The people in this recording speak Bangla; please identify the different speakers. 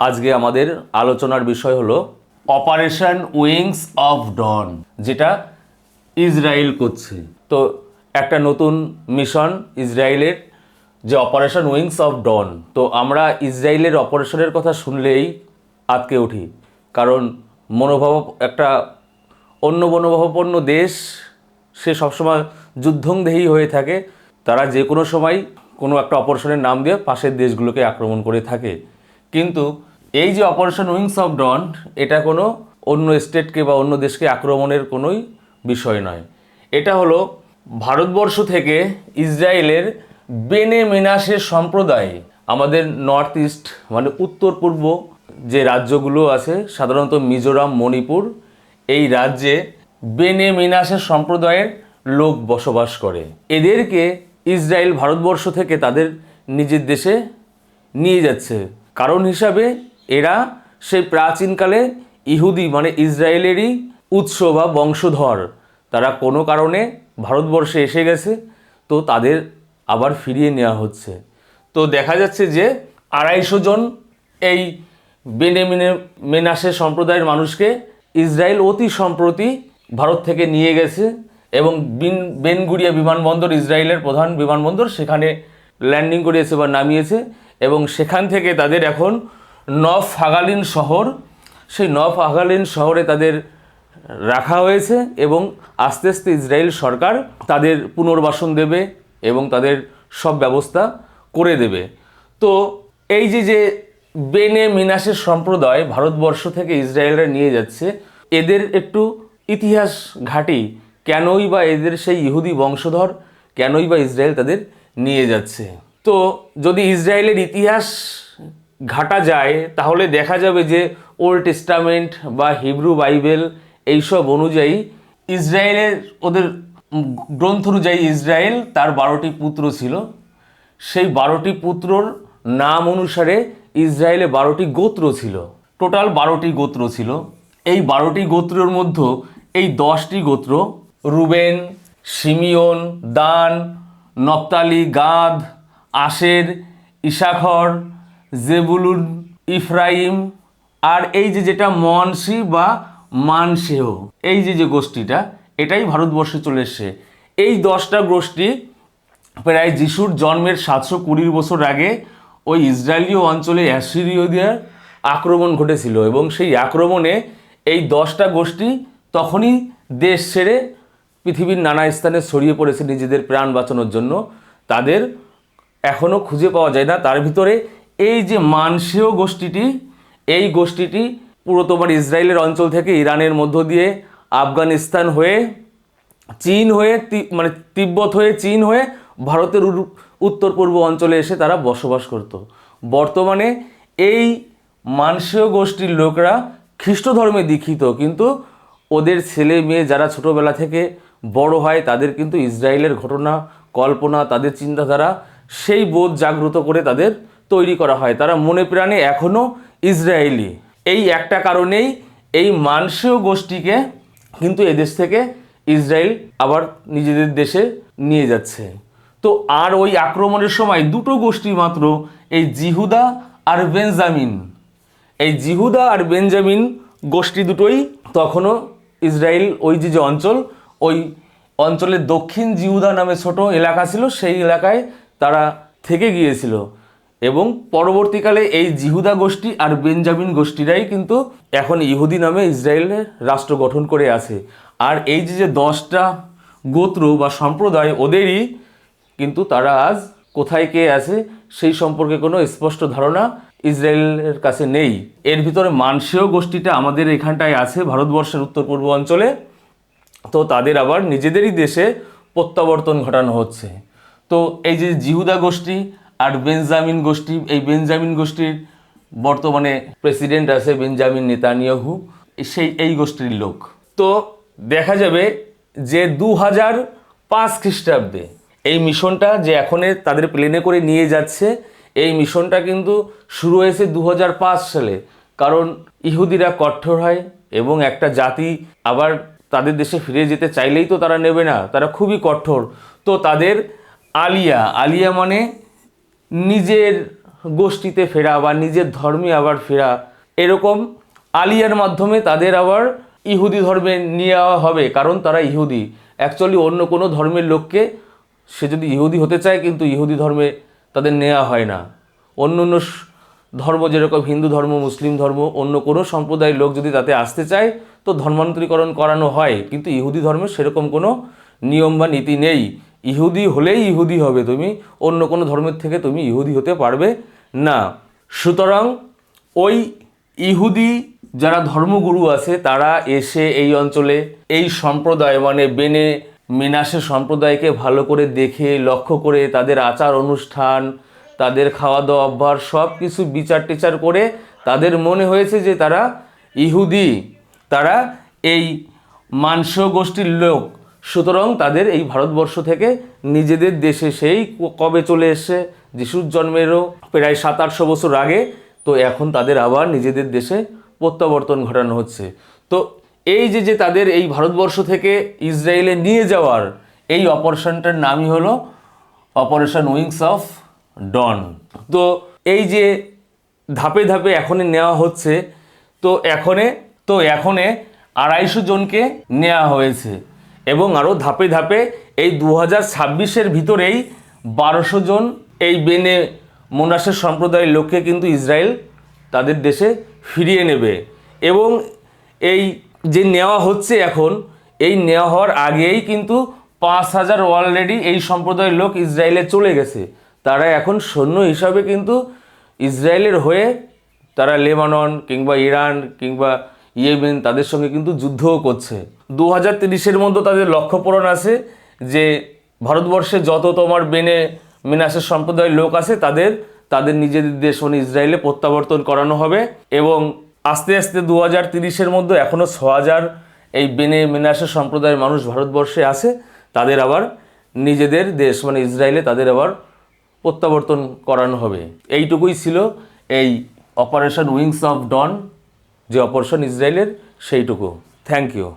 Speaker 1: আজকে আমাদের আলোচনার বিষয় হলো অপারেশন উইংস অফ ডন, যেটা ইসরায়েল করছে। তো একটা নতুন মিশন ইসরায়েলের, যে অপারেশন উইংস অফ ডন। তো আমরা ইসরায়েলের অপারেশনের কথা শুনলেই আঁতকে উঠি, কারণ মনোভাব একটা অন্য মনোভাবাপন্ন দেশ, সে সবসময় যুদ্ধংদেহী হয়ে থাকে। তারা যে কোনো সময় কোনো একটা অপারেশনের নাম দিয়ে পাশের দেশগুলোকে আক্রমণ করে থাকে। কিন্তু এই যে অপারেশন উইংস অফ ডন, এটা কোনো অন্য স্টেটকে বা অন্য দেশকে আক্রমণের কোনোই বিষয় নয়। এটা হলো ভারতবর্ষ থেকে ইসরায়েলের বেনে মেনাসের সম্প্রদায়, আমাদের নর্থ ইস্ট মানে উত্তর পূর্ব যে রাজ্যগুলো আছে, সাধারণত মিজোরাম, মণিপুর, এই রাজ্যে বেনে মেনাসের সম্প্রদায়ের লোক বসবাস করে। এদেরকে ইসরায়েল ভারতবর্ষ থেকে তাদের নিজের দেশে নিয়ে যাচ্ছে। কারণ হিসাবে এরা সেই প্রাচীনকালে ইহুদি মানে ইসরায়েলেরই উৎস বা বংশধর। তারা কোনো কারণে ভারতবর্ষে এসে গেছে, তো তাদের আবার ফিরিয়ে নেওয়া হচ্ছে। তো দেখা যাচ্ছে যে 250 জন এই মেনাসের সম্প্রদায়ের মানুষকে ইসরায়েল অতি সম্প্রতি ভারত থেকে নিয়ে গেছে, এবং বেন গুরিয়া বিমানবন্দর, ইসরায়েলের প্রধান বিমানবন্দর, সেখানে ল্যান্ডিং করিয়েছে বা নামিয়েছে। এবং সেখান থেকে তাদের এখন নফ হাগালিন শহর, সেই নফ হাগালিন শহরে তাদের রাখা হয়েছে, এবং আস্তে আস্তে ইসরায়েল সরকার তাদের পুনর্বাসন দেবে এবং তাদের সব ব্যবস্থা করে দেবে। তো এই যে বেনে মিনাসের সম্প্রদায় ভারতবর্ষ থেকে ইসরায়েলরা নিয়ে যাচ্ছে, এদের একটু ইতিহাস ঘাঁটি, কেনই বা এদের সেই ইহুদি বংশধর, কেনই বা ইসরায়েল তাদের নিয়ে যাচ্ছে। তো যদি ইসরায়েলের ইতিহাস ঘাটা যায়, তাহলে দেখা যাবে যে ওল্ড টেস্টামেন্ট বা হিব্রু বাইবেল এইসব অনুযায়ী ইসরায়েলের, ওদের গ্রন্থ অনুযায়ী ইসরায়েল তার 12টি পুত্র ছিল। সেই 12টি পুত্রর নাম অনুসারে ইসরায়েলে 12টি গোত্র ছিল, টোটাল 12টি গোত্র ছিল। এই 12টি গোত্রের মধ্যে এই 10টি গোত্র, রুবেন, শিমিয়ন, দান, নপ্তালি, গাদ, আশের, ইসাখর, জেবুলুন, ইফরাইম, আর এই যেটা মনসি বা মানসেহ, এই যে গোষ্ঠীটা, এটাই ভারতবর্ষে চলে এসছে। এই 10টা গোষ্ঠী প্রায় যিশুর জন্মের 720 বছর আগে ওই ইসরায়েলীয় অঞ্চলে অ্যাসিরীয়দের আক্রমণ ঘটেছিল, এবং সেই আক্রমণে এই 10টা গোষ্ঠী তখনই দেশ ছেড়ে পৃথিবীর নানা স্থানে ছড়িয়ে পড়েছে নিজেদের প্রাণ বাঁচানোর জন্য। তাদের এখনও খুঁজে পাওয়া যায় না। তার ভিতরে এই যে মানসেয় গোষ্ঠীটি, এই গোষ্ঠীটি পুরো তোমার ইসরায়েলের অঞ্চল থেকে ইরানের মধ্য দিয়ে আফগানিস্তান হয়ে, চীন হয়ে, মানে তিব্বত হয়ে, চীন হয়ে ভারতের উত্তর পূর্ব অঞ্চলে এসে তারা বসবাস করত। বর্তমানে এই মানসেয় গোষ্ঠীর লোকরা খ্রিস্ট ধর্মে দীক্ষিত, কিন্তু ওদের ছেলে মেয়ে যারা ছোটোবেলা থেকে বড় হয়, তাদের কিন্তু ইসরায়েলের ঘটনা, কল্পনা, তাদের চিন্তাধারা, সেই বোধ জাগ্রত করে তাদের তৈরি করা হয়। তারা মনে প্রাণে এখনও ইসরায়েলি। এই একটা কারণেই এই মানসেয় গোষ্ঠীকে কিন্তু এদেশ থেকে ইসরায়েল আবার নিজেদের দেশে নিয়ে যাচ্ছে। তো আর ওই আক্রমণের সময় দুটো গোষ্ঠী মাত্র, এই জিহুদা আর বেঞ্জামিন, এই জিহুদা আর বেঞ্জামিন গোষ্ঠী দুটোই তখনও ইসরায়েল, ওই যে অঞ্চল, ওই অঞ্চলের দক্ষিণ জিহুদা নামে ছোট এলাকা ছিল, সেই এলাকায় তারা থেকে গিয়েছিল। এবং পরবর্তীকালে এই জিহুদা গোষ্ঠী আর বেঞ্জামিন গোষ্ঠীরাই কিন্তু এখন ইহুদি নামে ইসরায়েলের রাষ্ট্র গঠন করে আছে। আর এই যে 10টা গোত্র বা সম্প্রদায়, ওদেরই কিন্তু তারা আজ কোথায় কে আছে সেই সম্পর্কে কোনো স্পষ্ট ধারণা ইসরায়েলের কাছে নেই। এর ভিতরে মানসেয় গোষ্ঠীটা আমাদের এখানটায় আছে, ভারতবর্ষের উত্তর পূর্ব অঞ্চলে। তো তাদের আবার নিজেদেরই দেশে প্রত্যাবর্তন ঘটানো হচ্ছে। তো এই যে জিহুদা গোষ্ঠী আর বেঞ্জামিন গোষ্ঠী, এই বেঞ্জামিন গোষ্ঠীর বর্তমানে প্রেসিডেন্ট আছে বেঞ্জামিন নেতানিয়াহু, এই গোষ্ঠীর লোক। তো দেখা যাবে যে 2005 খ্রিস্টাব্দে এই মিশনটা যে এখন তাদের প্লেনে করে নিয়ে যাচ্ছে, এই মিশনটা কিন্তু শুরু হয়েছে 2005 সালে। কারণ ইহুদিরা কঠোর হয়, এবং একটা জাতি আবার তাদের দেশে ফিরে যেতে চাইলেই তো তারা নেবে না, তারা খুবই কঠোর। তো তাদের আলিয়া মানে নিজের গোষ্ঠীতে ফেরা বা নিজের ধর্মে আবার ফেরা, এরকম আলিয়ার মাধ্যমে তাদের আবার ইহুদি ধর্মে নেওয়া হবে, কারণ তারা ইহুদি। অ্যাকচুয়ালি অন্য কোনো ধর্মের লোককে, সে যদি ইহুদি হতে চায়, কিন্তু ইহুদি ধর্মে তাদের নেওয়া হয় না। অন্য অন্য ধর্ম, যেরকম হিন্দু ধর্ম, মুসলিম ধর্ম, অন্য কোনো সম্প্রদায়ের লোক যদি তাতে আসতে চায় তো ধর্মান্তরীকরণ করানো হয়, কিন্তু ইহুদি ধর্মে সেরকম কোনো নিয়ম বা নীতি নেই। ইহুদি হলেই ইহুদি হবে তুমি, অন্য কোনো ধর্মের থেকে তুমি ইহুদি হতে পারবে না। সুতরাং ওই ইহুদি যারা ধর্মগুরু আছে তারা এসে এই অঞ্চলে এই সম্প্রদায় মানে বেনে মেনাসে সম্প্রদায়কে ভালো করে দেখে লক্ষ্য করে তাদের আচার অনুষ্ঠান, তাদের খাওয়া দাওয়া অভ্যাস সব কিছু বিচার টিচার করে তাদের মনে হয়েছে যে তারা ইহুদি, তারা এই মানসীয় গোষ্ঠীর লোক। সুতরাং তাদের এই ভারতবর্ষ থেকে নিজেদের দেশে সেই কবে চলে এসছে, যিশুর জন্মেরও প্রায় 700-800 বছর আগে, তো এখন তাদের আবার নিজেদের দেশে প্রত্যাবর্তন ঘটানো হচ্ছে। তো এই যে তাদের এই ভারতবর্ষ থেকে ইসরায়েলে নিয়ে যাওয়ার এই অপারেশনটার নামই হলো অপারেশন উইংস অফ ডন। তো এই যে ধাপে ধাপে এখনে নেওয়া হচ্ছে, তো এখনে 250 জনকে নেওয়া হয়েছে, এবং আরও ধাপে ধাপে এই 2026-এর ভিতরেই 1200 জন এই বেনে মোনাসের সম্প্রদায়ের লোককে কিন্তু ইসরায়েল তাদের দেশে ফিরিয়ে নেবে। এবং এই যে নেওয়া হচ্ছে এখন, এই নেওয়া হওয়ার আগেই কিন্তু 5000 অলরেডি এই সম্প্রদায়ের লোক ইসরায়েলে চলে গেছে। তারা এখন সৈন্য হিসাবে কিন্তু ইসরায়েলের হয়ে তারা লেবানন কিংবা ইরান কিংবা ইয়েমেন তাদের সঙ্গে কিন্তু যুদ্ধও করছে। 2030-এর মধ্যে তাদের লক্ষ্য পূরণ আছে যে ভারতবর্ষে যত তোমার বেনে মিনাসের সম্প্রদায়ের লোক আছে তাদের নিজেদের দেশ মানে ইসরায়েলে প্রত্যাবর্তন করানো হবে। এবং আস্তে আস্তে 2030-এর মধ্যে এখনও 6000 এই বেনে মিনাসের সম্প্রদায়ের মানুষ ভারতবর্ষে আছে, তাদের আবার নিজেদের দেশ মানে ইসরায়েলে তাদের আবার প্রত্যাবর্তন করানো হবে। এইটুকুই ছিল এই অপারেশন উইংস অফ ডন, যে অপারেশন ইসরায়েলের, সেইটুকু। Thank you.